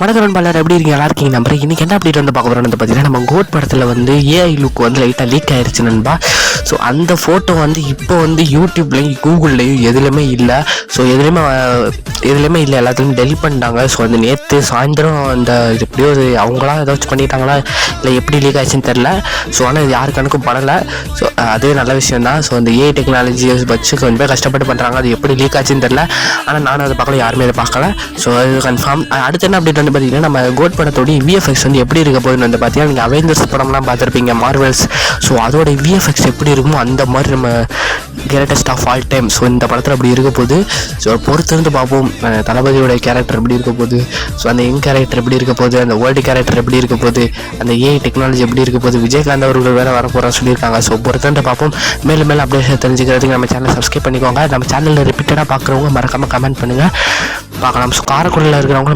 வணக்கம் நண்பர்களே, எப்படி இருக்கீங்க? நல்லா இருக்கீங்க நம்புறேன். இன்னைக்கு என்ன அப்டேட் வந்து பார்க்க போறோம்னு பார்த்தீங்கன்னா, நம்ம கோட் படத்தில் வந்து ஏஐ லுக் வந்து லைட்டாக லீக் ஆயிடுச்சு நண்பா. ஸோ அந்த ஃபோட்டோ வந்து இப்போ வந்து யூடியூப்லையும் கூகுள்லையும் எதுலையுமே இல்லை. ஸோ எதுலேயுமே இல்லை, எல்லாத்துலேயும் டெலிட் பண்ணிட்டாங்க. ஸோ அந்த நேற்று சாயந்தரம் அந்த எப்படியோ அவங்களாம் ஏதாச்சும் பண்ணிட்டாங்களா இல்லை எப்படி லீக் ஆச்சுன்னு தெரில. ஸோ ஆனால் இது யாரு கணக்கும் பண்ணலை. ஸோ அதுவே நல்ல விஷயம் தான். ஸோ அந்த ஏஐ டெக்னாலஜியை வச்சு கொஞ்சம் பேர் கஷ்டப்பட்டு பண்ணுறாங்க. அது எப்படி லீக் ஆச்சுன்னு தெரில. ஆனால் நானும் அதை பார்க்கல, யாருமே அதை பார்க்கல. ஸோ அது கன்ஃபார்ம். அடுத்து என்ன அப்டேட் வந்து பார்த்தீங்கன்னா, நம்ம கோட் படத்தோடைய விஎஃப்எக்ஸ் வந்து எப்படி இருக்க போகுதுன்னு வந்து பார்த்தீங்கன்னா, நீங்கள் அவெஞ்சர்ஸ் படம்லாம் பார்த்துருப்பீங்க, மார்வெல்ஸ். ஸோ அதோட விஎஃப்எக்ஸ் எப்படி இருக்குமோ அந்த மாதிரி நம்ம greatest of all time. So இந்த படத்தில் அப்படி இருக்க போகுது. ஸோ பொறுத்திருந்து பார்ப்போம். தளபதியோட கேரக்டர் எப்படி இருக்க போகுது, ஸோ அந்த யங் கேரக்டர் எப்படி இருக்க போகுது, அந்த வேர்ல்டு கேரக்டர் எப்படி இருக்க போகுது, அந்த ஏஐ டெக்னாலஜி எப்படி இருக்க போகுது, விஜயகாந்த் அவர்கள் வேறு வர போகிறோம்னு சொல்லியிருக்காங்க. ஸோ பொறுத்திருந்து பார்ப்போம். மேலும் மேலும் அப்டேட் தெரிஞ்சுக்கிறதுக்கு நம்ம சேனலை சப்ஸ்கிரைப் பண்ணிக்கோங்க. நம்ம சேனலில் ரிப்பீட்டடாக பார்க்குறவங்க மறக்காமல் கமெண்ட் பண்ணுங்கள், பார்க்கலாம். ஸோ காரைக்குடியில் இருக்கிறவங்க